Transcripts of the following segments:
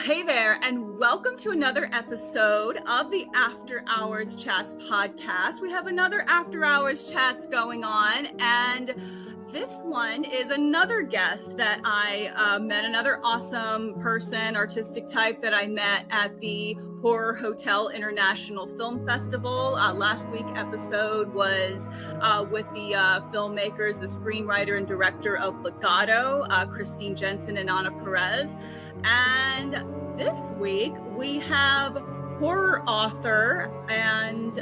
Hey there, and welcome to another episode of the After Hours Chats podcast. We have another After Hours Chats going on, and this one is another guest that I met, another awesome person, artistic type that I met at the Horror Hotel International Film Festival. Last week episode was with the filmmakers, the screenwriter and director of Legato, Christine Jensen and Anna Perez. And this week we have horror author and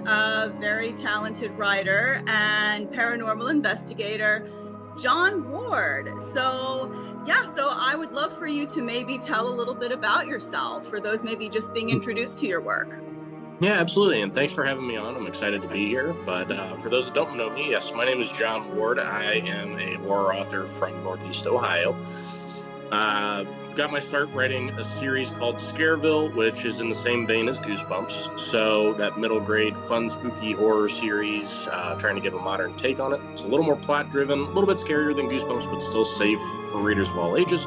very talented writer and paranormal investigator John Ward. So I would love for you to maybe tell a little bit about yourself for those maybe just being introduced to your work. Yeah, absolutely. And thanks for having me on. I'm excited to be here. But for those that don't know me, yes, my name is John Ward. I am a horror author from Northeast Ohio. Got my start writing a series called Scareville, which is in the same vein as Goosebumps. So that middle grade, fun, spooky horror series, trying to give a modern take on it. It's a little more plot driven, a little bit scarier than Goosebumps, but still safe for readers of all ages.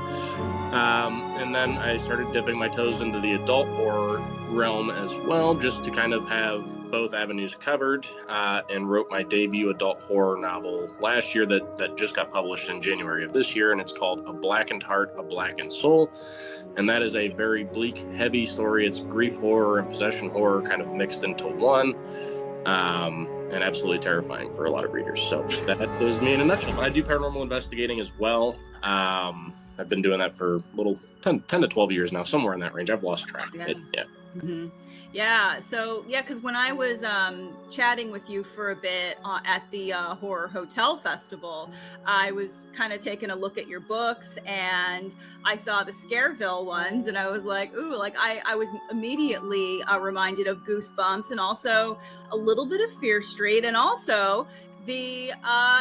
And then I started dipping my toes into the adult horror realm as well, just to kind of have both avenues covered, and wrote my debut adult horror novel last year that just got published in January of this year, and it's called A Blackened Heart, A Blackened Soul. And that is a very bleak, heavy story. It's grief horror and possession horror kind of mixed into one, and absolutely terrifying for a lot of readers. So that is me in a nutshell. I do paranormal investigating as well. I've been doing that for a little 10 to 12 years now, somewhere in that range. I've lost track of it. Yeah. Mm-hmm. Yeah. So, because when I was chatting with you for a bit at the Horror Hotel Festival, I was kind of taking a look at your books, and I saw the Scareville ones, and I was like, ooh, like I was immediately reminded of Goosebumps, and also a little bit of Fear Street, and also the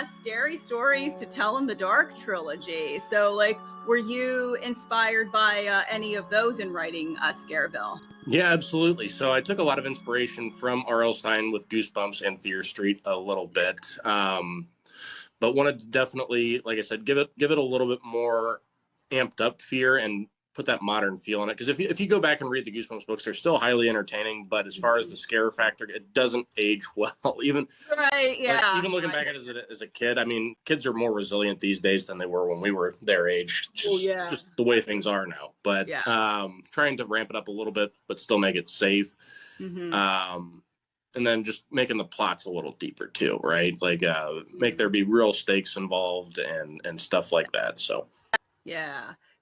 Scary Stories to Tell in the Dark trilogy. So, like, were you inspired by any of those in writing Scareville? Yeah, absolutely. So I took a lot of inspiration from R.L. Stine with Goosebumps and Fear Street a little bit, but wanted to definitely, like I said, give it a little bit more amped up fear and put that modern feel on it. Because if you go back and read the Goosebumps books, they're still highly entertaining, but as far as the scare factor, it doesn't age well. Even looking back at it as a kid, I mean, kids are more resilient these days than they were when we were their age. Just the way things are now. But trying to ramp it up a little bit, but still make it safe. Mm-hmm. And then just making the plots a little deeper too, right? Like make there be real stakes involved and stuff like that. So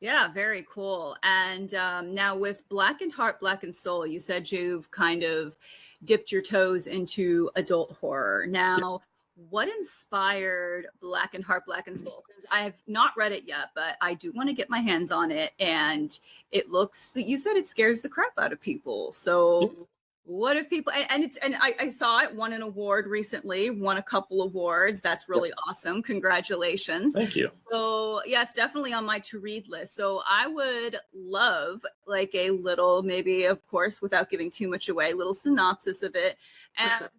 yeah, very cool. And now with Blackened Heart, Blackened Soul, you said you've kind of dipped your toes into adult horror. Now, what inspired Blackened Heart, Blackened Soul? Because I have not read it yet, but I do want to get my hands on it. And it looks, you said it scares the crap out of people. So what if people, and I saw it won an award recently, won a couple awards. That's really awesome. Congratulations. Thank you. So yeah, it's definitely on my to read list. So I would love like a little, maybe of course, without giving too much away, little synopsis of it. And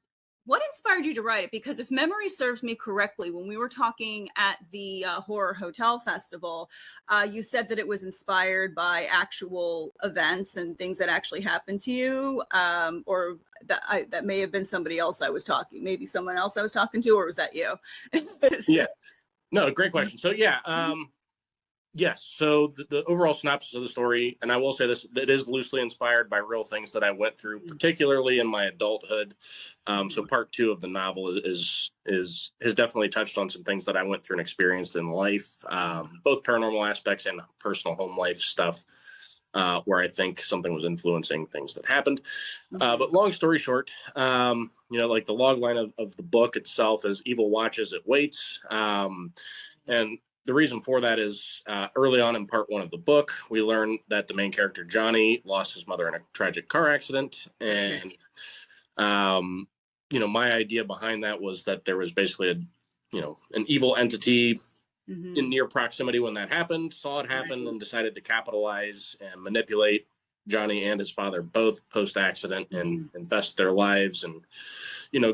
what inspired you to write it? Because if memory serves me correctly, when we were talking at the Horror Hotel Festival, you said that it was inspired by actual events and things that actually happened to you, or that may have been somebody else I was talking, maybe someone else I was talking to, or was that you? Yeah, no, great question. So yes. So the overall synopsis of the story, and I will say this, it is loosely inspired by real things that I went through, particularly in my adulthood. So part 2 of the novel has definitely touched on some things that I went through and experienced in life, both paranormal aspects and personal home life stuff, where I think something was influencing things that happened. But long story short, like the log line of the book itself is evil watches, it waits. And the reason for that is early on in part 1 of the book, we learn that the main character, Johnny, lost his mother in a tragic car accident. And, my idea behind that was that there was basically an evil entity in near proximity when that happened, saw it happen, and decided to capitalize and manipulate Johnny and his father both post-accident and invest their lives and,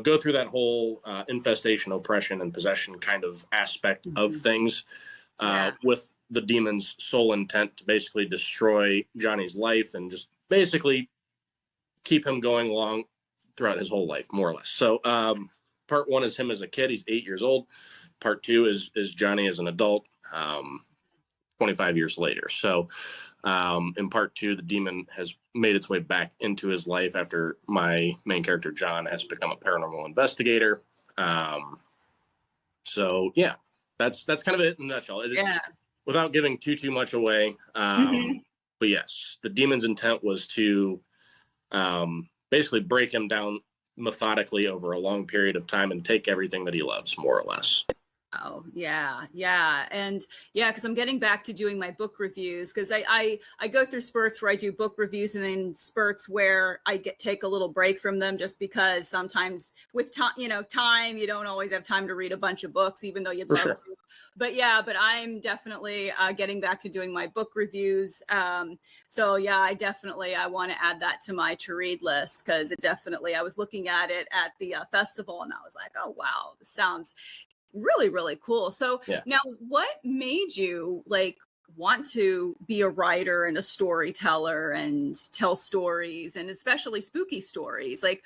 go through that whole infestation, oppression, and possession kind of aspect of things. with the demon's sole intent to basically destroy Johnny's life and just basically keep him going along throughout his whole life, more or less. So part one is him as a kid. He's 8 years old. Part two is Johnny as an adult, 25 years later. So in part two, the demon has made its way back into his life after my main character, John, has become a paranormal investigator. So yeah, that's kind of it in a nutshell. Without giving too much away. But yes, the demon's intent was to basically break him down methodically over a long period of time and take everything that he loves, more or less. Oh, yeah. And yeah, because I'm getting back to doing my book reviews, because I go through spurts where I do book reviews and then spurts where I take a little break from them, just because sometimes with time, you don't always have time to read a bunch of books, even though you'd love to. But I'm definitely getting back to doing my book reviews. So yeah, I want to add that to my to read list, because I was looking at it at the festival and I was like, oh, wow, this sounds really, really cool. So now, what made you want to be a writer and a storyteller and tell stories, and especially spooky stories? Like,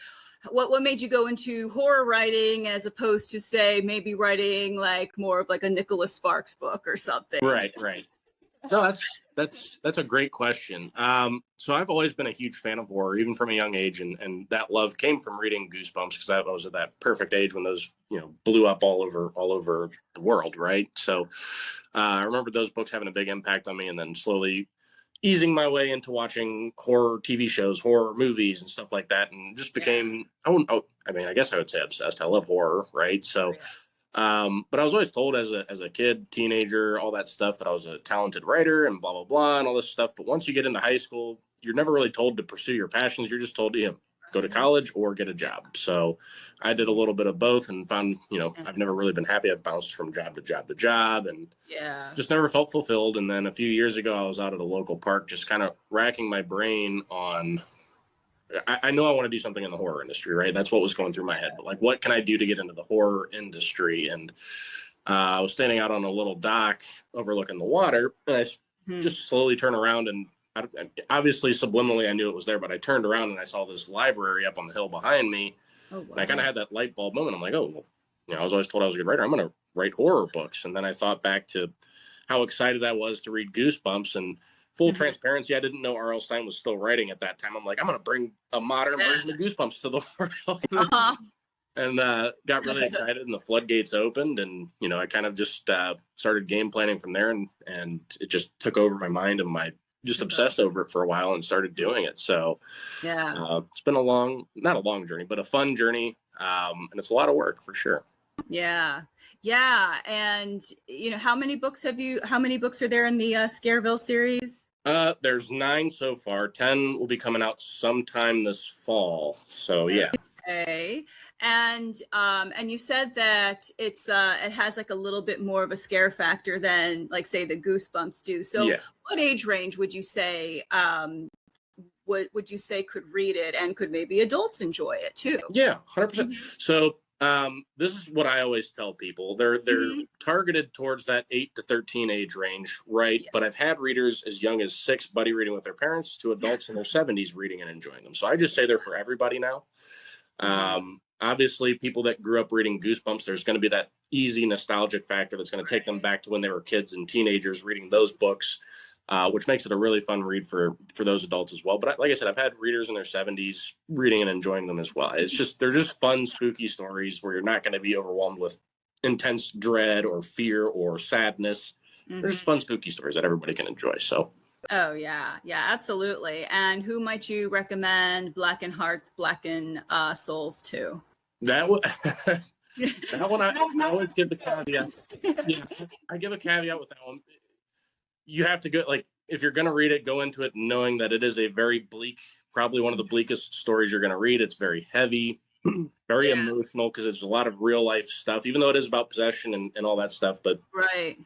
what made you go into horror writing as opposed to, say, maybe writing more of a Nicholas Sparks book or something? Right. No, that's a great question. So I've always been a huge fan of horror, even from a young age, and that love came from reading Goosebumps, because I was at that perfect age when those blew up all over the world, right? So I remember those books having a big impact on me, and then slowly easing my way into watching horror TV shows, horror movies, and stuff like that, and just became I guess I would say obsessed. I love horror, right? So. But I was always told as a kid, teenager, all that stuff, that I was a talented writer and blah, blah, blah, and all this stuff. But once you get into high school, you're never really told to pursue your passions. You're just told to go to college or get a job. So I did a little bit of both and found, I've never really been happy. I've bounced from job to job to job and just never felt fulfilled. And then a few years ago, I was out at a local park, just kind of racking my brain on, I know I want to do something in the horror industry, right? That's what was going through my head. But what can I do to get into the horror industry? And I was standing out on a little dock overlooking the water, and I just slowly turned around, and obviously subliminally I knew it was there, but I turned around and I saw this library up on the hill behind me. Oh, wow. And I kind of had that light bulb moment. I'm like, oh, well, I was always told I was a good writer. I'm going to write horror books. And then I thought back to how excited I was to read Goosebumps, and full transparency, I didn't know R.L. Stine was still writing at that time. I'm like, I'm going to bring a modern version of Goosebumps to the world. And got really excited, and the floodgates opened, and, I kind of just started game planning from there, and it just took over my mind, and just obsessed over it for a while and started doing it. So it's been not a long journey, but a fun journey. And it's a lot of work for sure. Yeah. And how many books are there in the Scareville series? There's 9 so far. 10 will be coming out sometime this fall. So yeah. Okay. And you said that it has a little bit more of a scare factor than say the Goosebumps do. So what age range would you say would you say could read it, and could maybe adults enjoy it too? Yeah, 100%. So this is what I always tell people. They're targeted towards that 8 to 13 age range, right? Yeah. But I've had readers as young as 6 buddy reading with their parents to adults in their 70s reading and enjoying them. So I just say they're for everybody now. Obviously, people that grew up reading Goosebumps, there's going to be that easy nostalgic factor that's going to take them back to when they were kids and teenagers reading those books, which makes it a really fun read for those adults as well. But like I said, I've had readers in their 70s reading and enjoying them as well. They're just fun, spooky stories where you're not going to be overwhelmed with intense dread or fear or sadness. They're just fun, spooky stories that everybody can enjoy. So. Oh, yeah, absolutely. And who might you recommend Blackened Hearts, Blackened Souls to? That one, I always give the caveat. Yeah, I give a caveat with that one. You have to go, if you're going to read it, go into it knowing that it is a very bleak, probably one of the bleakest stories you're going to read. It's very heavy, very emotional, because it's a lot of real life stuff, even though it is about possession and all that stuff. But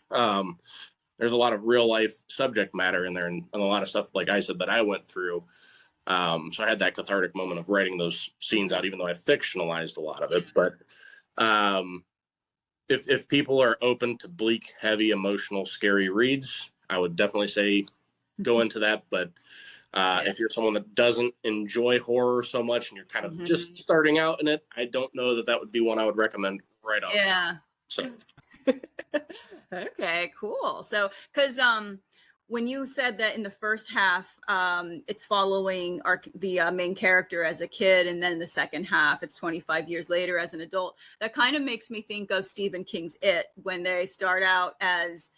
there's a lot of real life subject matter in there, and a lot of stuff, like I said, that I went through. So I had that cathartic moment of writing those scenes out, even though I fictionalized a lot of it. But if people are open to bleak, heavy, emotional, scary reads, I would definitely say go into that. But if you're someone that doesn't enjoy horror so much and you're kind of just starting out in it, I don't know that would be one I would recommend right off. Yeah. So. Okay, cool. So, because when you said that in the first half, it's following the main character as a kid, and then in the second half, it's 25 years later as an adult. That kind of makes me think of Stephen King's It, when they start out as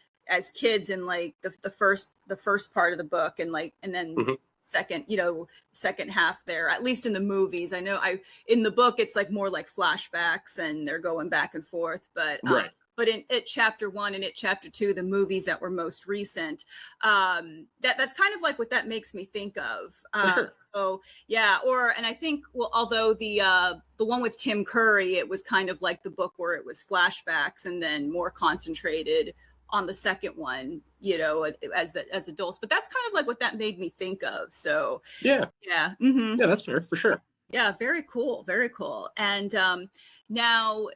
kids in like the first part of the book, and then second half there, at least in the movies. I know in the book it's like more like flashbacks and they're going back and forth, but Right. But in It Chapter 1 and It Chapter 2, the movies that were most recent, that's kind of like what that makes me think of. Sure. So yeah, and I think, well, although the one with Tim Curry, it was kind of like the book where it was flashbacks and then more concentrated on the second one, as adults. But that's kind of like what that made me think of. So yeah, yeah, yeah, that's fair for sure. Yeah, very cool, very cool. And now,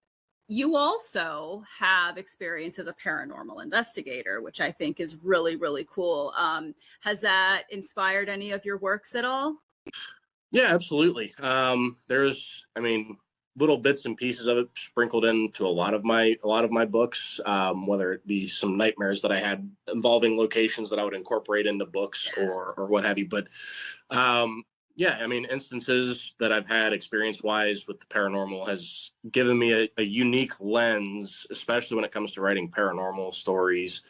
you also have experience as a paranormal investigator, which I think is really, really cool. Has that inspired any of your works at all? Yeah, absolutely. There's, little bits and pieces of it sprinkled into a lot of my books, whether it be some nightmares that I had involving locations that I would incorporate into books or what have you. But instances that I've had experience-wise with the paranormal has given me a unique lens, especially when it comes to writing paranormal stories,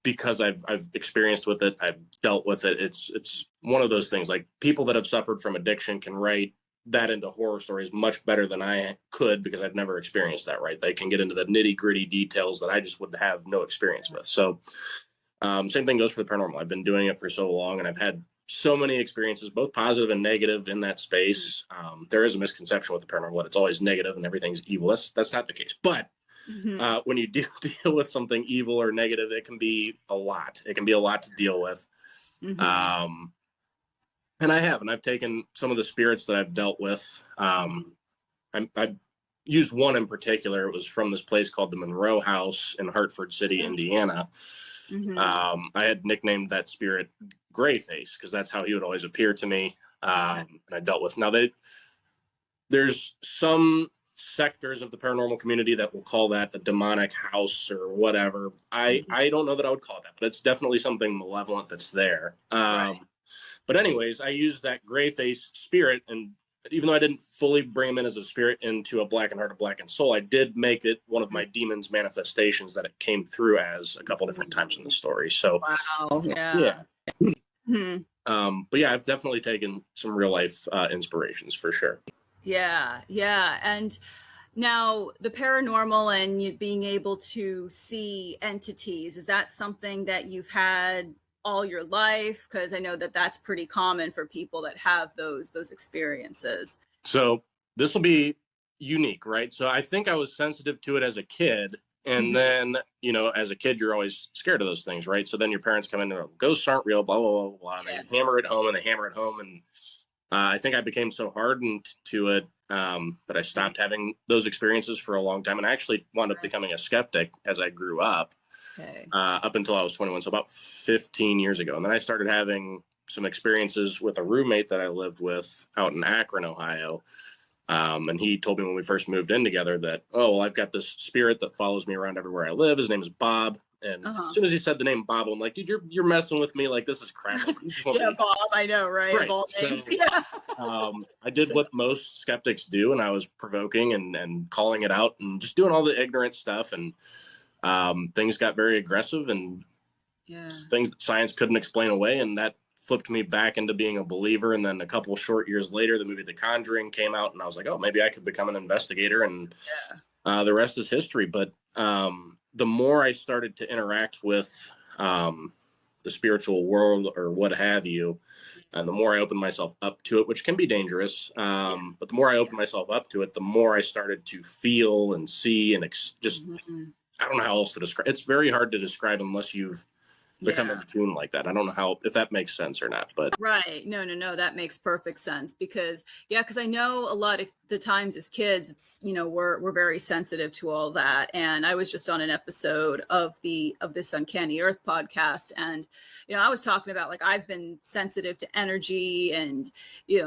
because I've experienced with it, I've dealt with it. It's one of those things, like people that have suffered from addiction can write that into horror stories much better than I could, because I've never experienced that, right? They can get into the nitty-gritty details that I just would have no experience with. So same thing goes for the paranormal. I've been doing it for so long, and I've had so many experiences, both positive and negative, in that space. There is a misconception with the paranormal that it's always negative and everything's evil. That's not the case. But when you do deal with something evil or negative, it can be a lot. It can be a lot to deal with. And I've taken some of the spirits that I've dealt with. I used one in particular. It was from this place called the Monroe House in Hartford City, Indiana. I had nicknamed that spirit Grayface, because that's how he would always appear to me. And I dealt with. Now, there's some sectors of the paranormal community that will call that a demonic house or whatever. I don't know that I would call it that, but it's definitely something malevolent that's there. But anyways, I used that Grayface spirit, and even though I didn't fully bring him in as a spirit into a Blackened Heart, a Blackened Soul, I did make it one of my demon's manifestations that it came through as a couple different times in the story. So, wow, yeah. But yeah, I've definitely taken some real life inspirations for sure. Yeah. And now, the paranormal and you being able to see entities, is that something that you've had all your life? Because I know that that's pretty common for people that have those experiences. So this will be unique, right? So I think I was sensitive to it as a kid. And then, as a kid, you're always scared of those things, right? So then your parents come in and ghosts aren't real, blah, blah, blah, blah. And they hammer it home. And I think I became so hardened to it that I stopped having those experiences for a long time. And I actually wound up becoming a skeptic as I grew up, up until I was 21. So about 15 years ago. And then I started having some experiences with a roommate that I lived with out in Akron, Ohio. And he told me when we first moved in together that, I've got this spirit that follows me around everywhere I live. His name is Bob. And as soon as he said the name Bob, I'm like, dude, you're messing with me. Like, this is crap. Yeah, Bob, I know, right? Of all names. Yeah. I did what most skeptics do, and I was provoking and calling it out and just doing all the ignorant stuff. And things got very aggressive, and things that science couldn't explain away. And that flipped me back into being a believer. And then a couple short years later, the movie The Conjuring came out, and I was like, maybe I could become an investigator. And the rest is history. But the more I started to interact with the spiritual world or what have you, and the more I opened myself up to it, which can be dangerous, but the more I opened myself up to it, the more I started to feel and see and just, I don't know how else to describe. It's very hard to describe unless you've become Yeah. in tune like that. I don't know if that makes sense or not, but Right. No, that makes perfect sense because I know a lot of the times as kids, it's, we're very sensitive to all that. And I was just on an episode of this Uncanny Earth podcast. And, I was talking about like, I've been sensitive to energy and,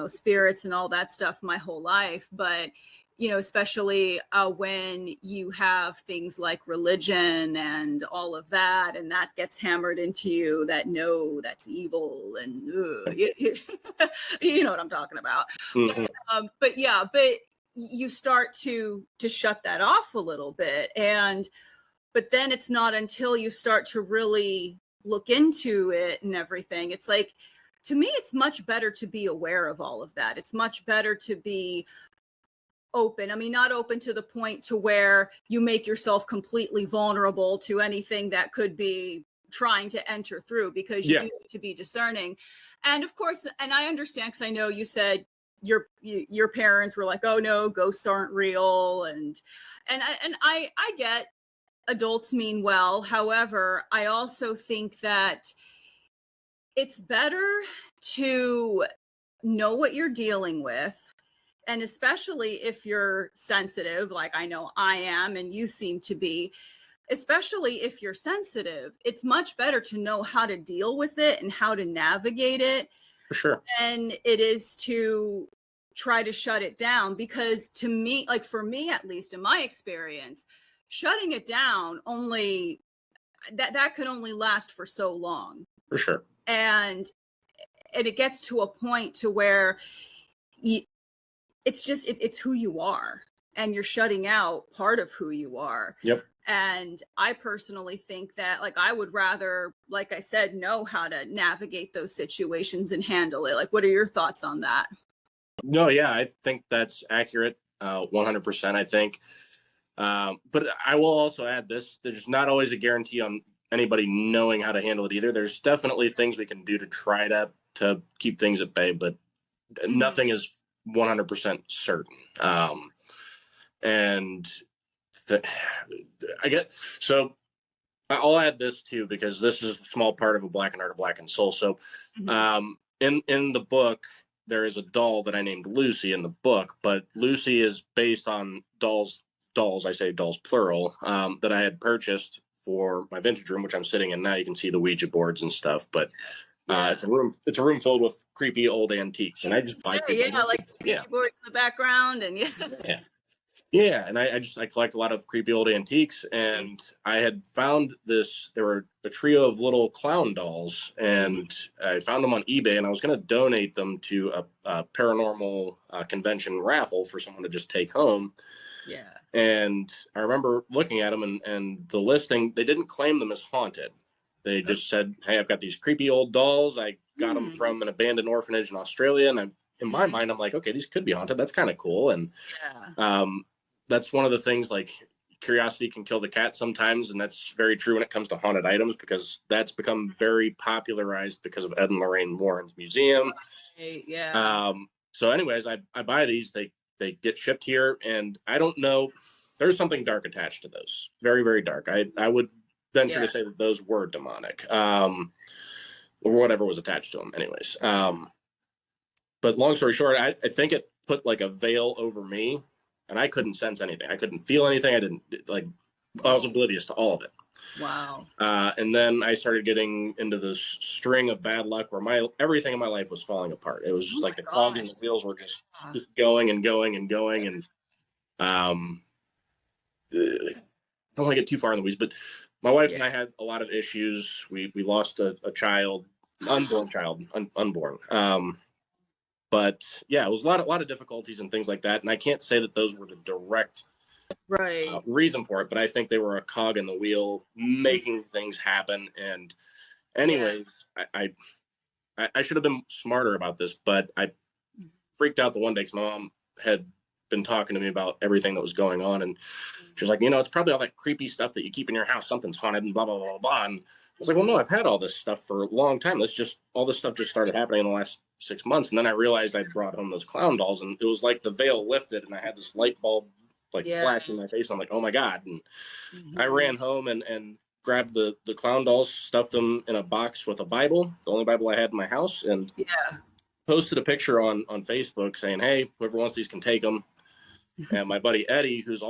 spirits and all that stuff my whole life. But especially when you have things like religion and all of that, and that gets hammered into you that no, that's evil, and you know what I'm talking about. mm-hmm. But you start to shut that off a little bit, but then it's not until you start to really look into it and everything. It's like, to me, it's much better to be aware of all of that. It's much better to be open. I mean, not open to the point to where you make yourself completely vulnerable to anything that could be trying to enter through, because you do need to be discerning. And of course, and I understand, because I know you said your parents were like, oh no, ghosts aren't real. And I get adults mean well. However, I also think that it's better to know what you're dealing with. And especially if you're sensitive, like I know I am, and you seem to be, especially if you're sensitive, it's much better to know how to deal with it and how to navigate it. For sure. And it is to try to shut it down, because to me, like for me, at least in my experience, shutting it down only that could only last for so long. For sure. And it gets to a point to where it's just it's who you are, and you're shutting out part of who you are. Yep. And I personally think that, like, I would rather, like I said, know how to navigate those situations and handle it. Like, what are your thoughts on that? No, yeah, I think that's accurate. 100%, I think. But I will also add this: there's not always a guarantee on anybody knowing how to handle it either. There's definitely things we can do to try to keep things at bay, but nothing is 100% certain. And I get, so I'll add this too, because this is a small part of a Blackened Heart, a Blackened Soul. So in the book, there is a doll that I named Lucy in the book, but Lucy is based on dolls, I say dolls plural, that I had purchased for my vintage room, which I'm sitting in now. You can see the Ouija boards and stuff, but it's a room filled with creepy old antiques, and I just buy like Ouija boards in the background, and and I collect a lot of creepy old antiques, and I had found this. There were a trio of little clown dolls, and I found them on eBay, and I was going to donate them to a paranormal convention raffle for someone to just take home. Yeah. And I remember looking at them, and the listing, they didn't claim them as haunted. They just said, hey, I've got these creepy old dolls. I got them from an abandoned orphanage in Australia. And in my mind, I'm like, okay, these could be haunted. That's kind of cool. And that's one of the things, like, curiosity can kill the cat sometimes. And that's very true when it comes to haunted items, because that's become very popularized because of Ed and Lorraine Warren's museum. So anyways, I buy these. They get shipped here. And I don't know. There's something dark attached to those. Very, very dark. I would venture to say that those were demonic, or whatever was attached to them anyways. But long story short, I think it put like a veil over me, and I couldn't sense anything. I couldn't feel anything. I was oblivious to all of it. Wow. And then I started getting into this string of bad luck where everything in my life was falling apart. It was just like the cog and the wheels were just going and going and going. And don't want to get too far in the weeds, but my wife and I had a lot of issues. We lost a child, unborn child, unborn. But yeah, it was a lot of difficulties and things like that. And I can't say that those were the direct reason for it, but I think they were a cog in the wheel making things happen. And anyways, I should have been smarter about this, but I freaked out the one day because my mom had been talking to me about everything that was going on, and she was like, it's probably all that creepy stuff that you keep in your house, something's haunted and blah blah blah blah. And I was like, well, no, I've had all this stuff for a long time. All this stuff just started happening in the last 6 months. And then I realized I'd brought home those clown dolls, and it was like the veil lifted, and I had this light bulb flash in my face, and I'm like, oh my God. And I ran home and grabbed the clown dolls, stuffed them in a box with a Bible, the only Bible I had in my house, and posted a picture on Facebook saying, "Hey, whoever wants these can take them." And my buddy Eddie, he's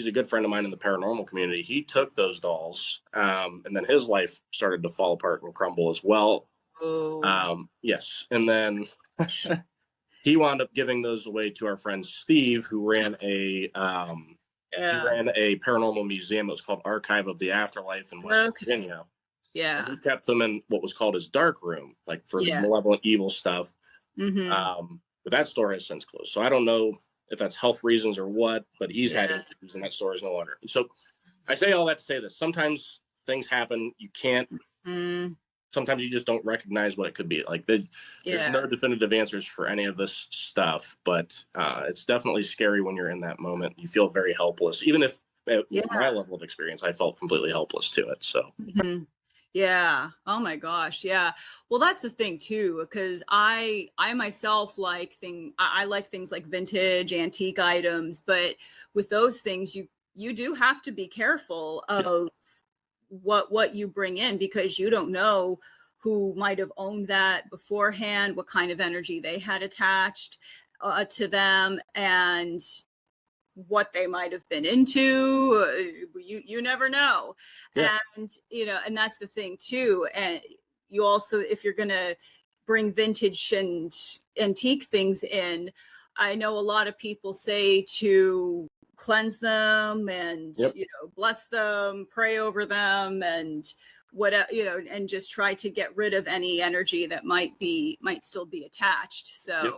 a good friend of mine in the paranormal community, he took those dolls, and then his life started to fall apart and crumble as well. Yes, and then he wound up giving those away to our friend Steve, who ran a paranormal museum. It was called Archive of the Afterlife in West Virginia. Yeah. And he kept them in what was called his dark room, like for the malevolent evil stuff. But that store has since closed. So I don't know if that's health reasons or what, but he's had issues and that store is no longer. So I say all that to say this. Sometimes things happen. You can't, sometimes you just don't recognize what it could be. Like there's no definitive answers for any of this stuff, but it's definitely scary when you're in that moment. You feel very helpless. Even if at my level of experience, I felt completely helpless to it. So. Yeah. Oh my gosh. Yeah. Well, that's the thing too, because I myself I like things like vintage, antique items, but with those things, you do have to be careful of what you bring in, because you don't know who might have owned that beforehand, what kind of energy they had attached to them, and what they might have been into. You never know. And and that's the thing too. And you also, if you're gonna bring vintage and antique things in, I know a lot of people say to cleanse them and bless them, pray over them, and whatever, and just try to get rid of any energy that might still be attached. So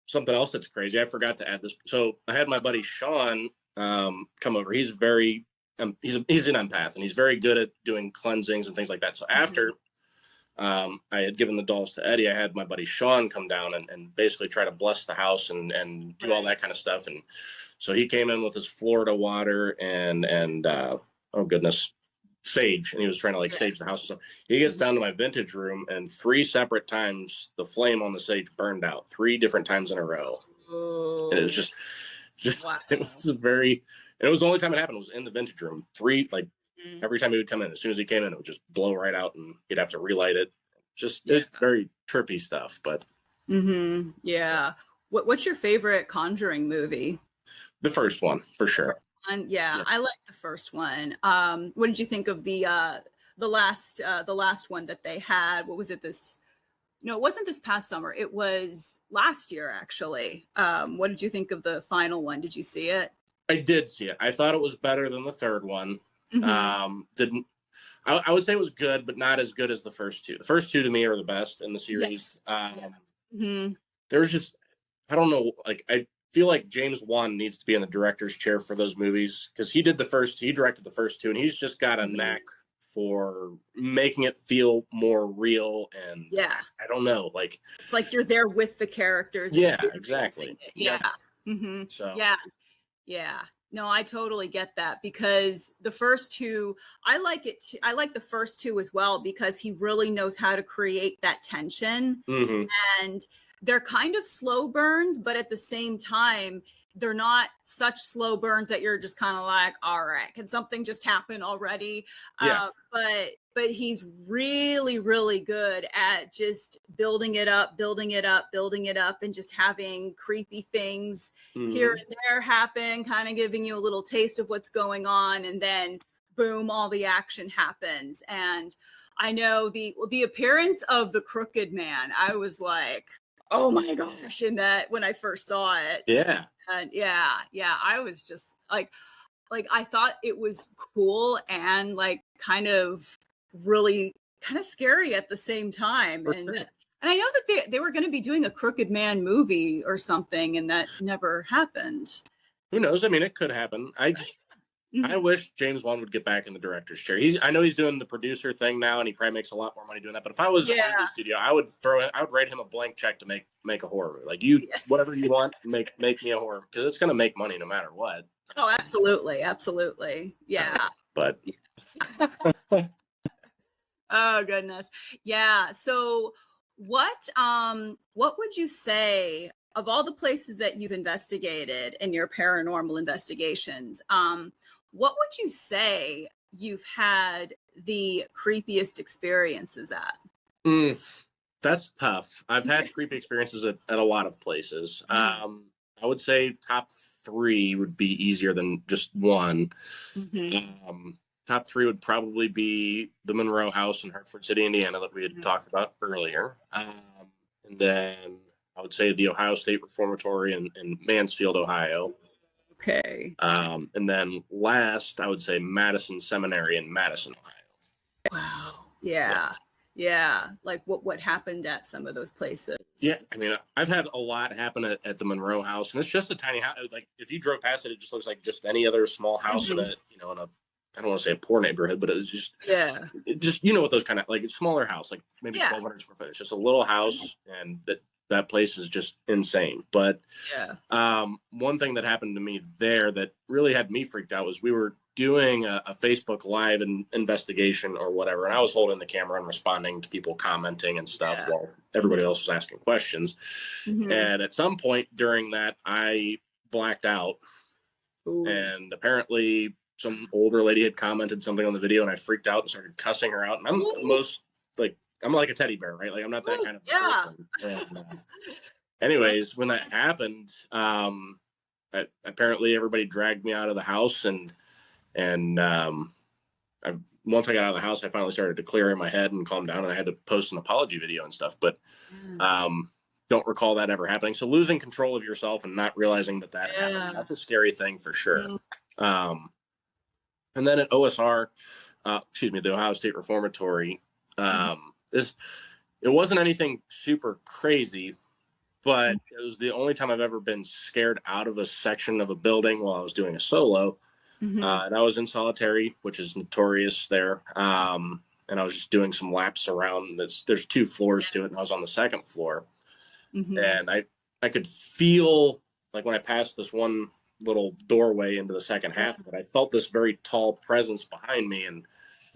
something else that's crazy, I forgot to add this. So I had my buddy Sean come over. He's very he's an empath, and he's very good at doing cleansings and things like that. So after I had given the dolls to Eddie, I had my buddy Sean come down and basically try to bless the house and do all that kind of stuff. And so he came in with his Florida water and oh goodness, sage, and he was trying to sage the house. So he gets down to my vintage room, and 3 separate times the flame on the sage burned out 3 different times in a row. And it was just it was very, and it was the only time it happened. It was in the vintage room. 3 every time he would come in, as soon as he came in, it would just blow right out, and he'd have to relight it. It's very trippy stuff. But what's your favorite Conjuring movie? The first one, for sure. I like the first one. What did you think of the last one that they had? What was it? It wasn't this past summer. It was last year, actually. What did you think of the final one? Did you see it? I did see it. I thought it was better than the third one. I would say it was good, but not as good as the first 2. The first 2 to me are the best in the series. There was just, I don't know, I feel like James Wan needs to be in the director's chair for those movies, because he directed the first 2, and he's just got a knack for making it feel more real. And I don't know, it's like you're there with the characters. Exactly. So no, I totally get that, because the first 2, I like it too. I like the first 2 as well, because he really knows how to create that tension. And they're kind of slow burns, but at the same time, they're not such slow burns that you're just kind of like, all right, can something just happen already? But he's really, really good at just building it up, and just having creepy things here and there happen, kind of giving you a little taste of what's going on, and then boom, all the action happens. And I know the appearance of the Crooked Man, I was like, oh my gosh, in that when I first saw it. And I was just like I thought it was cool and kind of really kind of scary at the same time. And I know that they were going to be doing a Crooked Man movie or something, and that never happened. Who knows? I mean, it could happen. I wish James Wan would get back in the director's chair. I know he's doing the producer thing now, and he probably makes a lot more money doing that. But if I was in the studio, I would write him a blank check to make a horror movie. Whatever you want, make me a horror, because it's going to make money no matter what. Oh, absolutely, yeah. But oh goodness, yeah. So what would you say, of all the places that you've investigated in your paranormal investigations, what would you say you've had the creepiest experiences at? That's tough. I've had creepy experiences at a lot of places. I would say top three would be easier than just one. Top three would probably be the Monroe House in Hartford City, Indiana, that we had talked about earlier. And then I would say the Ohio State Reformatory in Mansfield, Ohio. Okay. And then last, I would say Madison Seminary in Madison, Ohio. Wow. Yeah. Like what happened at some of those places? Yeah, I mean, I've had a lot happen at the Monroe House, and it's just a tiny house. Like if you drove past it, it just looks like just any other small house in a, in a, I don't want to say a poor neighborhood, but it's just, what those kind of, like, a smaller house, like maybe 1,200 square foot. It's just a little house, and that place is just insane. But one thing that happened to me there that really had me freaked out was we were doing a Facebook Live investigation or whatever, and I was holding the camera and responding to people commenting and stuff while everybody else was asking questions. And at some point during that, I blacked out. And apparently some older lady had commented something on the video, and I freaked out and started cussing her out. And I'm like a teddy bear, right? Like I'm not that kind of person. And, anyways, when that happened, apparently everybody dragged me out of the house, and once I got out of the house, I finally started to clear in my head and calm down, and I had to post an apology video and stuff. But don't recall that ever happening. So losing control of yourself and not realizing that happened, that's a scary thing for sure. And then at OSR, the Ohio State Reformatory, it wasn't anything super crazy, but it was the only time I've ever been scared out of a section of a building while I was doing a solo. And I was in solitary, which is notorious there. And I was just doing some laps around. There's 2 floors to it, and I was on the 2nd floor. And I could feel, like, when I passed this one little doorway into the second half of it, I felt this very tall presence behind me, and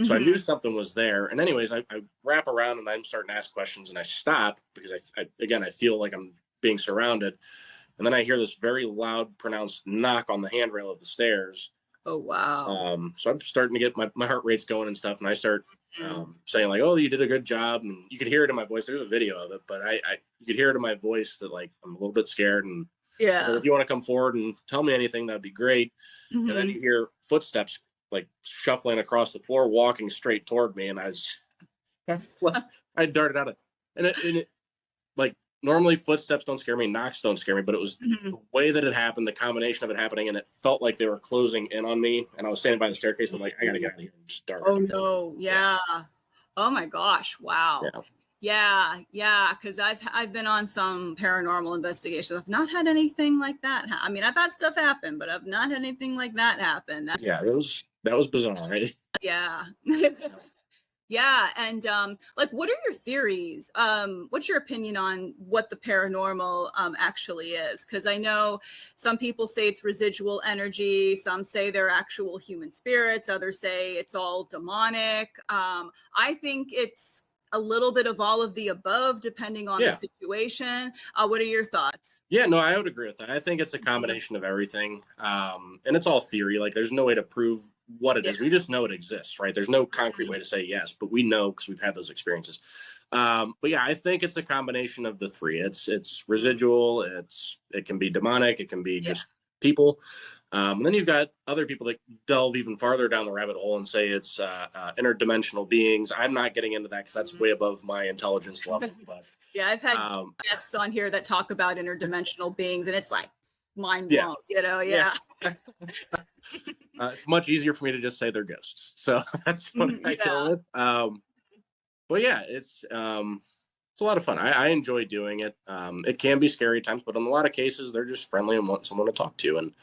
so I knew something was there. And anyways, I wrap around and I'm starting to ask questions, and I stop because I feel like I'm being surrounded. And then I hear this very loud, pronounced knock on the handrail of the stairs. Oh, wow. So I'm starting to get my heart rate's going and stuff, and I start saying, like, "Oh, you did a good job." And you could hear it in my voice. There's a video of it, but you could hear it in my voice that, like, I'm a little bit scared. And if you want to come forward and tell me anything, that'd be great. And then you hear footsteps, like, shuffling across the floor, walking straight toward me, and I darted out of it. And it like, normally footsteps don't scare me, knocks don't scare me, but it was the way that it happened, the combination of it happening, and it felt like they were closing in on me. And I was standing by the staircase. I'm like, I gotta get out of here and just dart. Oh no, Oh my gosh, wow. Yeah, because I've been on some paranormal investigations. I've not had anything like that. I mean, I've had stuff happen, but I've not had anything like that happen. That was bizarre, right? Yeah. Yeah, and like, what are your theories? What's your opinion on what the paranormal actually is? Because I know some people say it's residual energy, some say they're actual human spirits, others say it's all demonic. I think it's a little bit of all of the above, depending on the situation. What are your thoughts? Yeah, no, I would agree with that. I think it's a combination of everything. And it's all theory. Like, there's no way to prove what it is. We just know it exists, right? There's no concrete way to say yes, but we know because we've had those experiences. But yeah, I think it's a combination of the three. It's residual. It can be demonic. It can be just people. And then you've got other people that delve even farther down the rabbit hole and say it's interdimensional beings. I'm not getting into that because that's way above my intelligence level. But yeah, I've had guests on here that talk about interdimensional beings, and it's like mind blown, it's much easier for me to just say they're ghosts. So that's what I go with. But yeah, it's a lot of fun. I enjoy doing it. It can be scary at times, but in a lot of cases, they're just friendly and want someone to talk to. And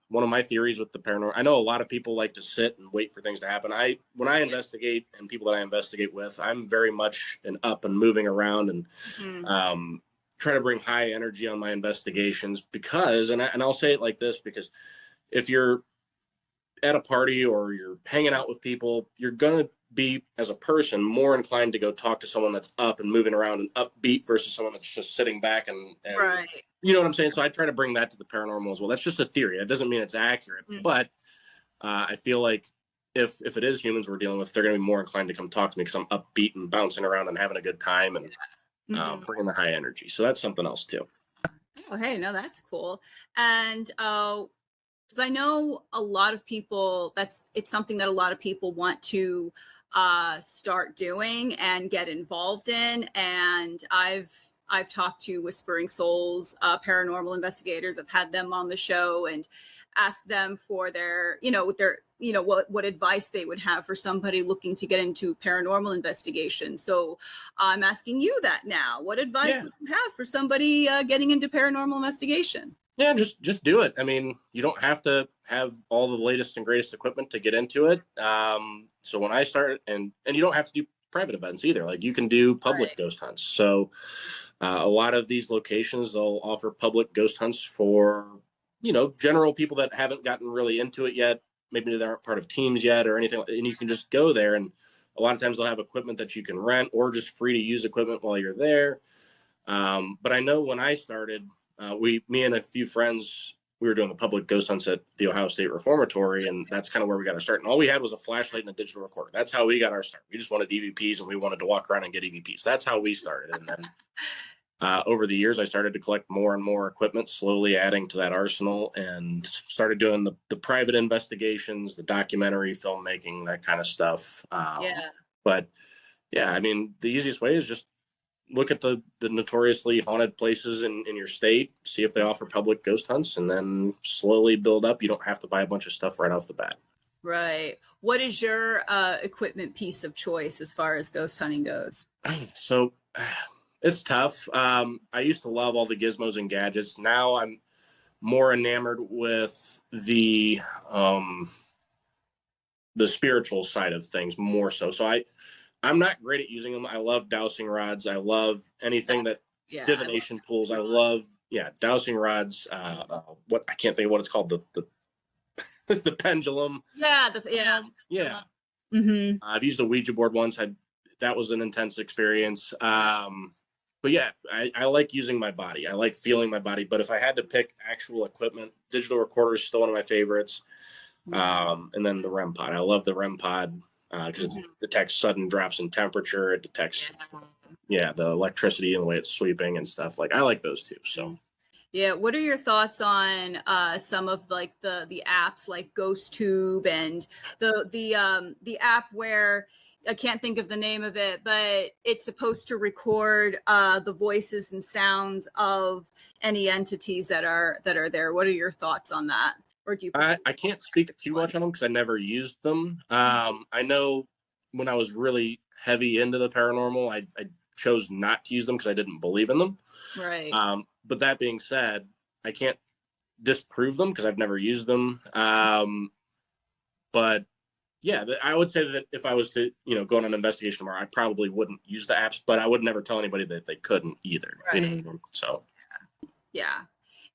one of my theories with the paranormal, I know a lot of people like to sit and wait for things to happen. When I investigate, and people that I investigate with, I'm very much an up and moving around, and try to bring high energy on my investigations because, and I'll say it like this, because if you're at a party or you're hanging out with people, you're going to be, as a person, more inclined to go talk to someone that's up and moving around and upbeat versus someone that's just sitting back and right. You know what I'm saying? So I try to bring that to the paranormal as well. That's just a theory. That doesn't mean it's accurate, but I feel like if it is humans we're dealing with, they're going to be more inclined to come talk to me because I'm upbeat and bouncing around and having a good time and bringing the high energy. So that's something else too. Oh, hey, no, that's cool. And because I know a lot of people, it's something that a lot of people want to start doing and get involved in. And I've talked to Whispering Souls, paranormal investigators. I've had them on the show and asked them for their, what advice they would have for somebody looking to get into paranormal investigation. So I'm asking you that now. What advice would you have for somebody getting into paranormal investigation? Yeah, just do it. I mean, you don't have to have all the latest and greatest equipment to get into it. So when I started, and you don't have to do private events either. Like you can do public ghost hunts. So a lot of these locations, they'll offer public ghost hunts for, general people that haven't gotten really into it yet. Maybe they aren't part of teams yet or anything. And you can just go there, and a lot of times they'll have equipment that you can rent or just free to use equipment while you're there. But I know when I started, me and a few friends, we were doing the public ghost hunts at the Ohio State Reformatory, and that's kind of where we got our start. And all we had was a flashlight and a digital recorder. That's how we got our start. We just wanted EVPs, and we wanted to walk around and get EVPs. That's how we started. And then over the years, I started to collect more and more equipment, slowly adding to that arsenal, and started doing the private investigations, the documentary filmmaking, that kind of stuff. But yeah, I mean, the easiest way is just look at the notoriously haunted places in your state, see if they offer public ghost hunts, and then slowly build up. You don't have to buy a bunch of stuff right off the bat. Right. What is your equipment piece of choice as far as ghost hunting goes? So it's tough. I used to love all the gizmos and gadgets. Now I'm more enamored with the spiritual side of things more so. So I'm not great at using them. I love dowsing rods. I love anything divination tools. I love dowsing rods. What I can't think of what it's called. The the pendulum. I've used a Ouija board once. That was an intense experience. But yeah, I like using my body. I like feeling my body. But if I had to pick actual equipment, digital recorder is still one of my favorites. And then the REM pod. I love the REM pod. Because it detects sudden drops in temperature. It detects, the electricity and the way it's sweeping and stuff. Like I like those too. So, yeah. What are your thoughts on some of like the apps like GhostTube and the app where I can't think of the name of it, but it's supposed to record the voices and sounds of any entities that are there. What are your thoughts on that? Or do you I can't speak too much on them because I never used them. I know when I was really heavy into the paranormal, I chose not to use them because I didn't believe in them. Right. But that being said, I can't disprove them because I've never used them. But yeah, I would say that if I was to, go on an investigation tomorrow, I probably wouldn't use the apps, but I would never tell anybody that they couldn't either. Right. So.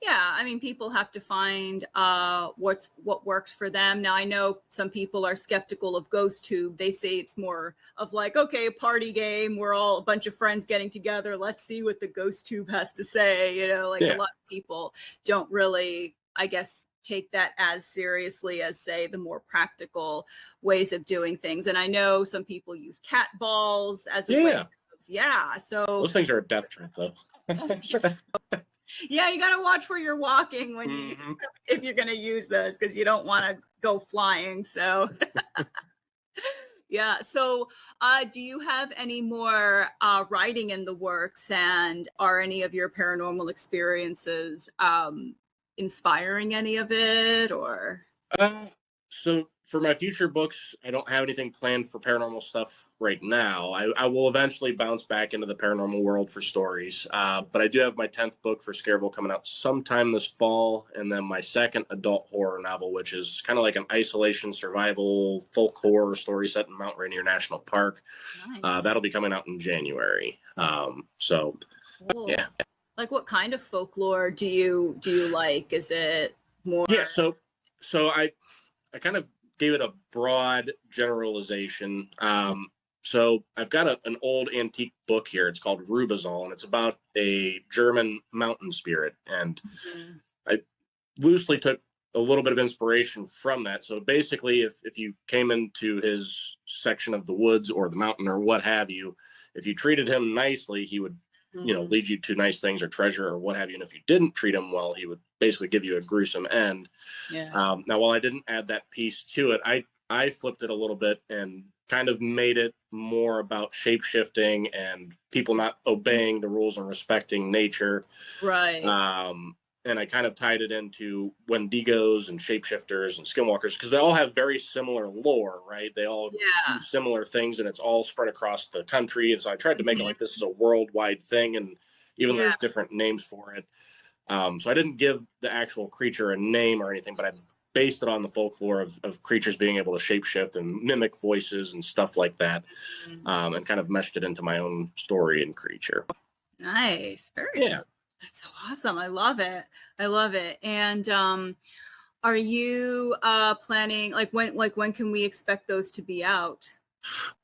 Yeah, I mean, people have to find what works for them. Now, I know some people are skeptical of GhostTube. They say it's more of like, okay, a party game. We're all a bunch of friends getting together. Let's see what the GhostTube has to say. A lot of people don't really, I guess, take that as seriously as, say, the more practical ways of doing things. And I know some people use cat balls as a way of, so those things are a death trap, though. Yeah, you got to watch where you're walking when if you're going to use those, because you don't want to go flying. So, yeah. So, do you have any more writing in the works, and are any of your paranormal experiences inspiring any of it, or? So for my future books, I don't have anything planned for paranormal stuff right now. I will eventually bounce back into the paranormal world for stories. But I do have my 10th book for Scareville coming out sometime this fall. And then my second adult horror novel, which is kind of like an isolation survival folk horror story set in Mount Rainier National Park. Nice. That'll be coming out in January. So, cool. Yeah. Like what kind of folklore do you like? Is it more? Yeah. So I kind of gave it a broad generalization. So I've got an old antique book here. It's called Rubazol, and it's about a German mountain spirit. And I loosely took a little bit of inspiration from that. So basically, if you came into his section of the woods or the mountain or what have you, if you treated him nicely, he would, lead you to nice things or treasure or what have you. And if you didn't treat him well, he would basically give you a gruesome end. Yeah. Now, while I didn't add that piece to it, I flipped it a little bit and kind of made it more about shape-shifting and people not obeying the rules and respecting nature. Right. And I kind of tied it into Wendigos and shapeshifters and skinwalkers because they all have very similar lore, right? They all do similar things, and it's all spread across the country. And so I tried to make it like this is a worldwide thing, and even though there's different names for it. So I didn't give the actual creature a name or anything, but I based it on the folklore of creatures being able to shapeshift and mimic voices and stuff like that, and kind of meshed it into my own story and creature. Nice. Very cool. That's so awesome. I love it. And are you planning, when can we expect those to be out?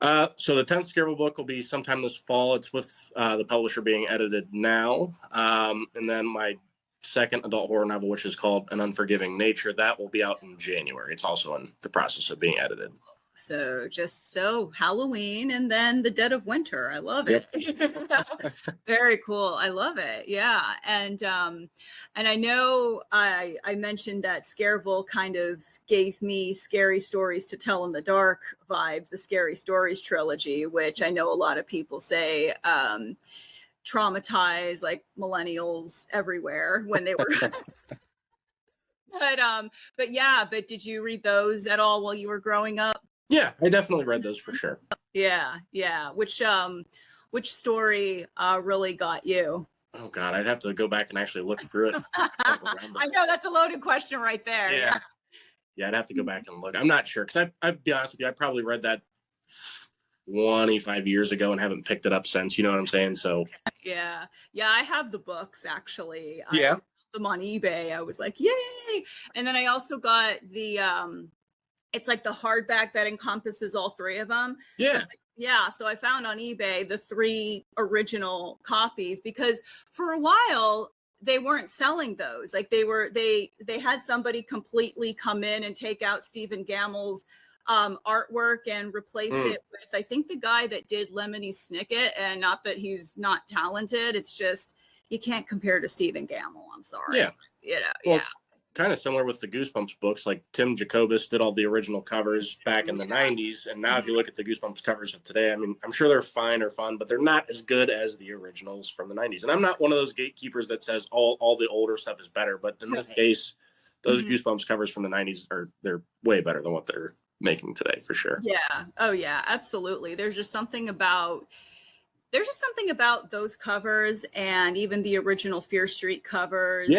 So the 10th Scareville book will be sometime this fall. It's with the publisher being edited now. And then my second adult horror novel, which is called An Unforgiving Nature, that will be out in January. It's also in the process of being edited. So just Halloween and then the dead of winter. I love it. Very cool. I love it. Yeah. And I know I mentioned that Scareville kind of gave me Scary Stories to Tell in the Dark vibes, the Scary Stories Trilogy, which I know a lot of people say traumatized like millennials everywhere when they were but did you read those at all while you were growing up? Yeah, I definitely read those for sure. Yeah. Which story really got you? Oh God, I'd have to go back and actually look through it. I know that's a loaded question right there. Yeah, I'd have to go back and look. I'm not sure because I'd be honest with you, I probably read that 25 years ago and haven't picked it up since. You know what I'm saying? So yeah, I have the books actually. Yeah, I found them on eBay. I was like, yay! And then I also got the it's like the hardback that encompasses all three of them. So I found on eBay the 3 original copies because for a while they weren't selling those. Like they had somebody completely come in and take out Stephen Gammell's artwork and replace it with, I think, the guy that did Lemony Snicket. And not that he's not talented, it's just you can't compare to Stephen Gammell. I'm sorry. It's kind of similar with the Goosebumps books. Like Tim Jacobus did all the original covers back in the 90s, and now if you look at the Goosebumps covers of today, I mean, I'm sure they're fine or fun, but they're not as good as the originals from the 90s. And I'm not one of those gatekeepers that says all the older stuff is better, but in this case, those Goosebumps covers from the 90s they're way better than what they're making today, for sure. Yeah. Oh yeah, absolutely. There's just something about those covers and even the original Fear Street covers.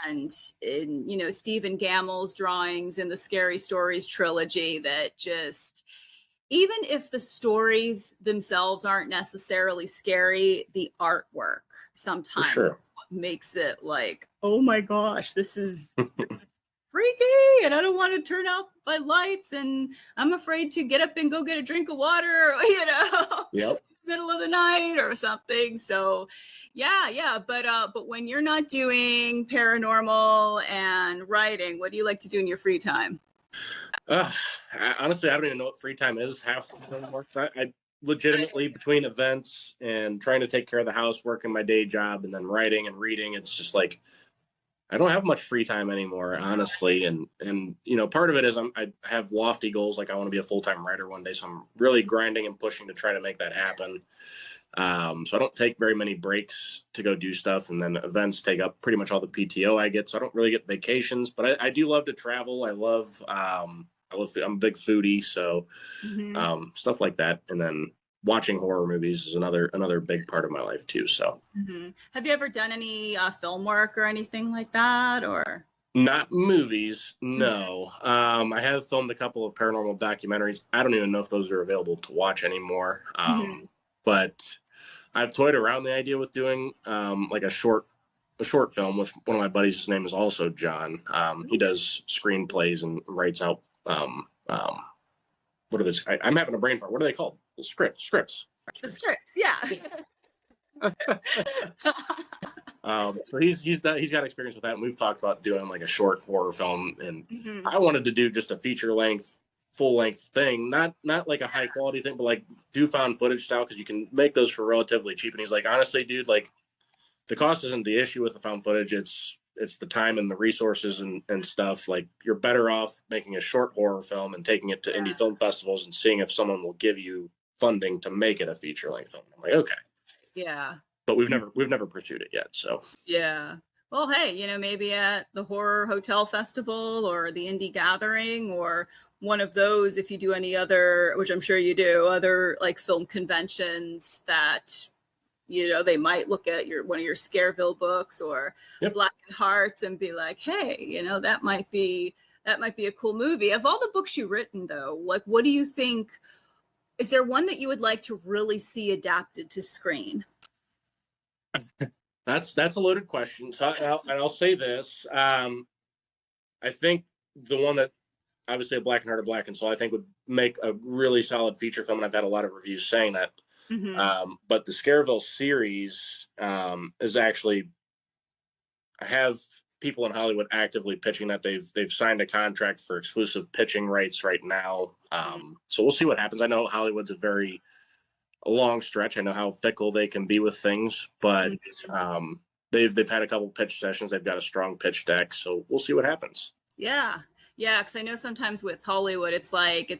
And in Stephen Gammell's drawings in the Scary Stories trilogy that just, even if the stories themselves aren't necessarily scary, the artwork sometimes is what makes it like, oh my gosh, this is freaky, and I don't want to turn out my lights, and I'm afraid to get up and go get a drink of water, middle of the night or something. So but when you're not doing paranormal and writing, what do you like to do in your free time? Honestly, I don't even know what free time is half the time. I legitimately, between events and trying to take care of the house, working my day job, and then writing and reading, it's just like I don't have much free time anymore, honestly. And part of it is I have lofty goals. Like I want to be a full-time writer one day. So I'm really grinding and pushing to try to make that happen. So I don't take very many breaks to go do stuff. And then events take up pretty much all the PTO I get. So I don't really get vacations, but I do love to travel. I'm a big foodie. So stuff like that. And then watching horror movies is another big part of my life too. So have you ever done any film work or anything like that? Or not movies? No. I have filmed a couple of paranormal documentaries. I don't even know if those are available to watch anymore. But I've toyed around the idea with doing like a short film with one of my buddies. His name is also John. He does screenplays and writes out what are those? I'm having a brain fart. What are they called? Scripts. The scripts, yeah. So he's got experience with that, and we've talked about doing like a short horror film, and Mhm. I wanted to do just a feature length, full length thing, not like a high quality thing, but like do found footage style, because you can make those for relatively cheap. And he's like, honestly, dude, like the cost isn't the issue with the found footage. It's the time and the resources and stuff. Like, you're better off making a short horror film and taking it to indie film festivals and seeing if someone will give you funding to make it a feature length film. I'm like, okay. Yeah. But we've never pursued it yet. So Yeah. Well, hey, maybe at the Horror Hotel Festival or the Indie Gathering or one of those, if you do any other, which I'm sure you do, other like film conventions that, they might look at one of your Scareville books or yep. Blackened Hearts and be like, hey, that might be a cool movie. Of all the books you've written, though, like, what do you think? Is there one that you would like to really see adapted to screen? That's a loaded question. So I'll say this. I think the one that, obviously, Blackened Heart or Blackened Soul, I think would make a really solid feature film, and I've had a lot of reviews saying that. Mm-hmm. But the Scareville series is actually, I have people in Hollywood actively pitching that. They've signed a contract for exclusive pitching rights right now. So we'll see what happens. I know Hollywood's a long stretch. I know how fickle they can be with things, but they've had a couple pitch sessions. They've got a strong pitch deck, so we'll see what happens. Yeah, because I know sometimes with Hollywood, it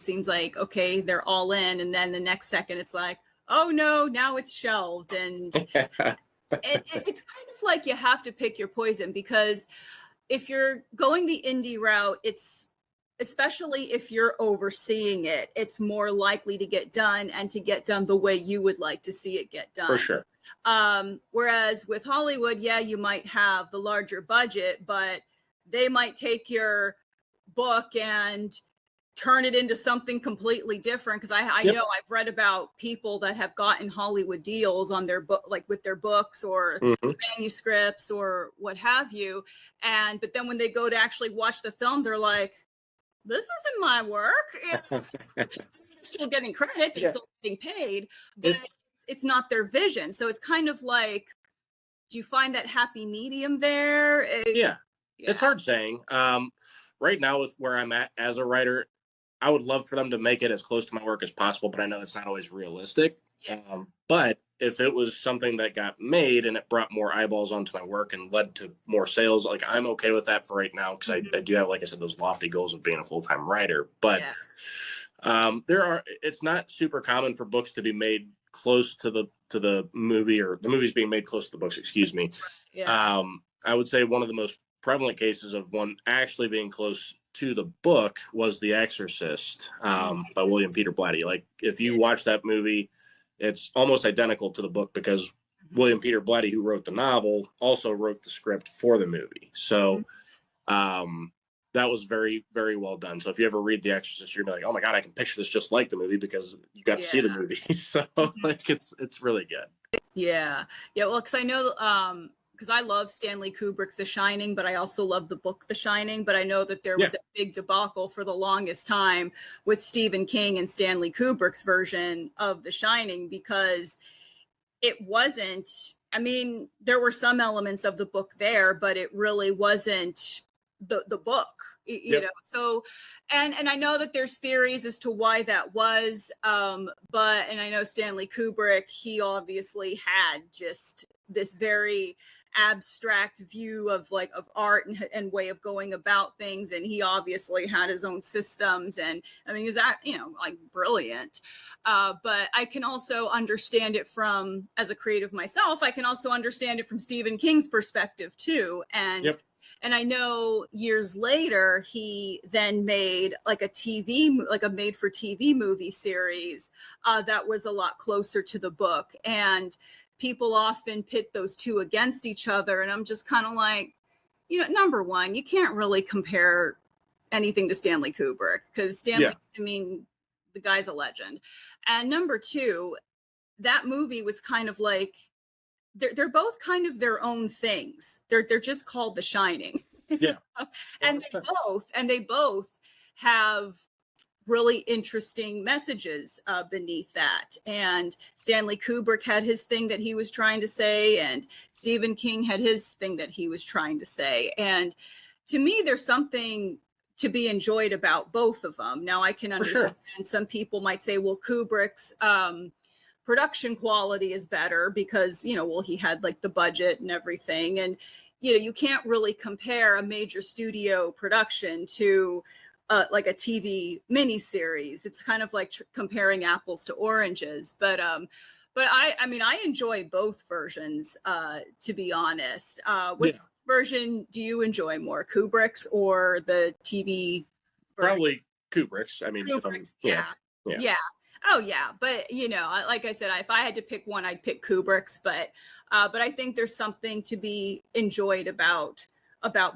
seems like, okay, they're all in, and then the next second it's like, oh no, now it's shelved, and it's kind of like you have to pick your poison, because if you're going the indie route, especially if you're overseeing it, it's more likely to get done, and to get done the way you would like to see it get done. For sure. Whereas with Hollywood, yeah, you might have the larger budget, but they might take your book and turn it into something completely different. Because I know I've read about people that have gotten Hollywood deals on their book, like with their books or manuscripts or what have you. But then when they go to actually watch the film, they're like, this isn't my work. They're still getting credit, they're still getting paid, but it's not their vision. So it's kind of like, do you find that happy medium there? It's hard saying. Right now, with where I'm at as a writer, I would love for them to make it as close to my work as possible, but I know it's not always realistic. But if it was something that got made and it brought more eyeballs onto my work and led to more sales, like, I'm okay with that for right now, because I do have, like I said, those lofty goals of being a full-time writer. But it's not super common for books to be made close to the movie, or the movie's being made close to the books, excuse me. I would say one of the most prevalent cases of one actually being close to the book was The Exorcist by William Peter Blatty. Like, if you watch that movie, it's almost identical to the book, because William Peter Blatty, who wrote the novel, also wrote the script for the movie. So that was very, very well done. So if you ever read The Exorcist, you're gonna be like, oh my God, I can picture this just like the movie, because you got to see the movie. So like, it's really good. Yeah. Well, because I know, because I love Stanley Kubrick's The Shining, but I also love the book The Shining. But I know that there was a big debacle for the longest time with Stephen King and Stanley Kubrick's version of The Shining, because it wasn't, I mean, there were some elements of the book there, but it really wasn't the book, you know. So, and I know that there's theories as to why that was, but, and I know Stanley Kubrick, he obviously had just this very abstract view of art and way of going about things, and he obviously had his own systems, and I mean, he's like brilliant, but I can also understand it from, as a creative myself, I can also understand it from Stephen King's perspective too. And I know years later, he then made like a made for TV movie series that was a lot closer to the book. And people often pit those two against each other. And I'm just kind of like, number one, you can't really compare anything to Stanley Kubrick, because Stanley, I mean, the guy's a legend. And number two, that movie was kind of like, they're both kind of their own things. They're just called The Shining. And they both have really interesting messages beneath that. And Stanley Kubrick had his thing that he was trying to say, and Stephen King had his thing that he was trying to say. And to me, there's something to be enjoyed about both of them. Now, I can understand some people might say, well, Kubrick's production quality is better because, well, he had like the budget and everything. And, you can't really compare a major studio production to like a TV miniseries. It's kind of like comparing apples to oranges. But I enjoy both versions, to be honest. Which version do you enjoy more, Kubrick's or the TV version? Probably Kubrick's. I mean, Kubrick's, yeah. Oh yeah, but like I said, if I had to pick one, I'd pick Kubrick's. But I think there's something to be enjoyed about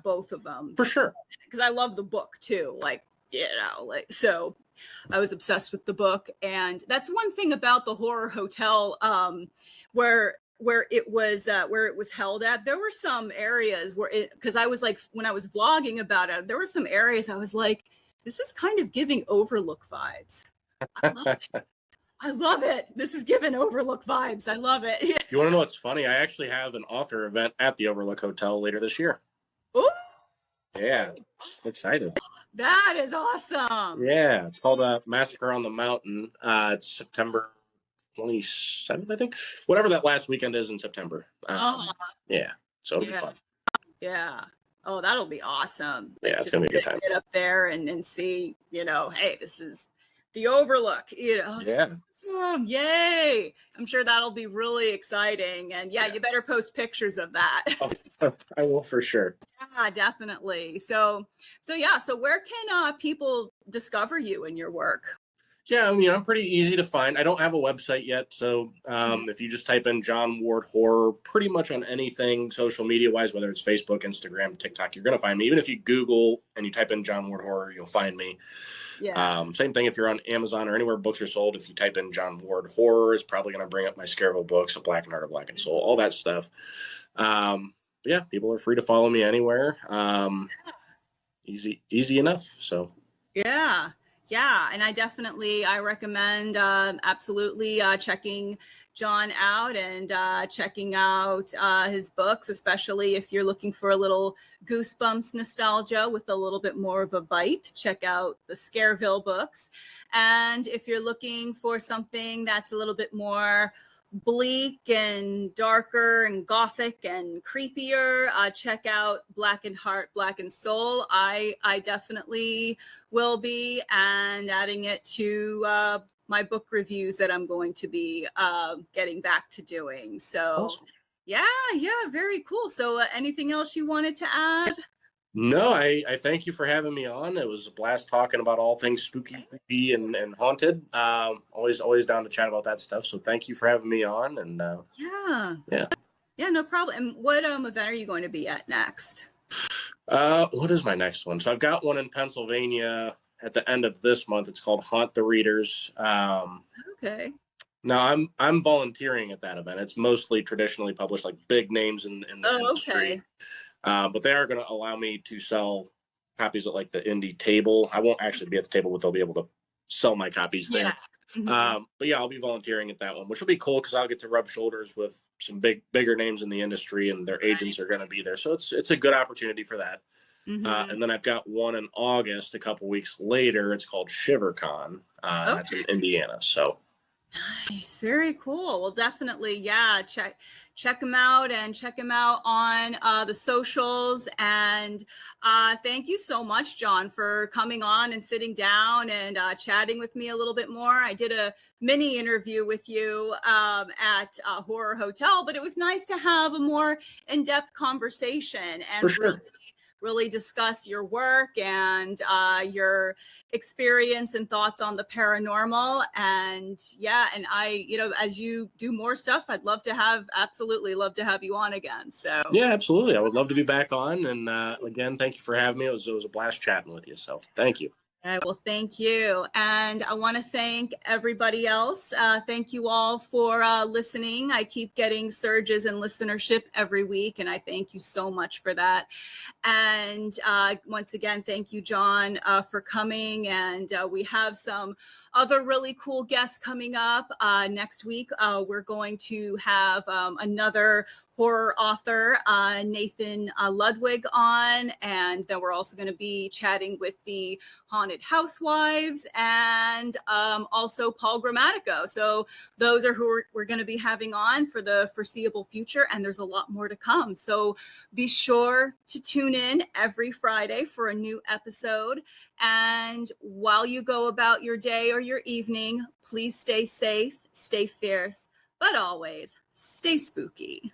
both of them for sure. Because I love the book too, so I was obsessed with the book, and that's one thing about the horror hotel, where it was held at. There were some areas because I was like, when I was vlogging about it, there were some areas I was like, this is kind of giving Overlook vibes. I love it. This is giving Overlook vibes. I love it. You want to know what's funny? I actually have an author event at the Overlook Hotel later this year. Ooh! Yeah, I'm excited. That is awesome. Yeah, it's called Massacre on the Mountain. It's September 27th, I think. Whatever that last weekend is in September. Yeah, so it'll be fun. Yeah. Oh, that'll be awesome. Yeah, it's going to be a good time. Get up there and see, hey, this is the Overlook, Yeah. Awesome. Yay. I'm sure that'll be really exciting. And you better post pictures of that. Oh, I will for sure. Yeah, definitely. So where can people discover you and your work? Yeah, I mean, I'm pretty easy to find. I don't have a website yet. So if you just type in John Ward Horror, pretty much on anything social media wise, whether it's Facebook, Instagram, TikTok, you're going to find me. Even if you Google and you type in John Ward Horror, you'll find me. Yeah. Same thing if you're on Amazon or anywhere books are sold. If you type in John Ward Horror, it's probably going to bring up my Scareville books, A Blackened Heart, A Blackened Soul, all that stuff. Yeah, people are free to follow me anywhere. Easy enough. So. Yeah, and I recommend absolutely checking John out and checking out his books, especially if you're looking for a little Goosebumps nostalgia with a little bit more of a bite. Check out the Scareville books. And if you're looking for something that's a little bit more bleak and darker and gothic and creepier, check out Blackened Heart, Blackened Soul. I definitely will be, and adding it to my book reviews that I'm going to be getting back to doing. So awesome. Yeah, very cool. So anything else you wanted to add? No, I thank you for having me on. It was a blast talking about all things spooky, creepy, and haunted. Always down to chat about that stuff. So thank you for having me on. And yeah, no problem. And what event are you going to be at next? What is my next one? So I've got one in Pennsylvania at the end of this month. It's called Haunt the Readers. Okay. Now I'm volunteering at that event. It's mostly traditionally published, like big names in the industry. Okay. But they are going to allow me to sell copies at like the indie table. I won't actually be at the table, but they'll be able to sell my copies there. Yeah. Mm-hmm. But yeah, I'll be volunteering at that one, which will be cool because I'll get to rub shoulders with some bigger names in the industry, and their agents are going to be there. So it's a good opportunity for that. Mm-hmm. And then I've got one in August, a couple weeks later. It's called ShiverCon. That's in Indiana. So. Nice. Very cool. Well, definitely. Yeah. Check him out and check him out on the socials. And thank you so much, John, for coming on and sitting down and chatting with me a little bit more. I did a mini interview with you at Horror Hotel, but it was nice to have a more in-depth conversation and really discuss your work and your experience and thoughts on the paranormal. And I, as you do more stuff, I'd absolutely love to have you on again. So yeah, absolutely. I would love to be back on. And again, thank you for having me. It was a blast chatting with you. So thank you. All right, well, thank you. And I want to thank everybody else. Thank you all for listening. I keep getting surges in listenership every week, and I thank you so much for that. And once again, thank you, John, for coming. And we have some other really cool guests coming up. Next week, we're going to have another horror author, Nathan Ludwig, on. And then we're also going to be chatting with the Haunted Housewives and also Paul Grammatico. So those are who we're going to be having on for the foreseeable future. And there's a lot more to come. So be sure to tune in every Friday for a new episode. And while you go about your day or your evening, please stay safe, stay fierce, but always stay spooky.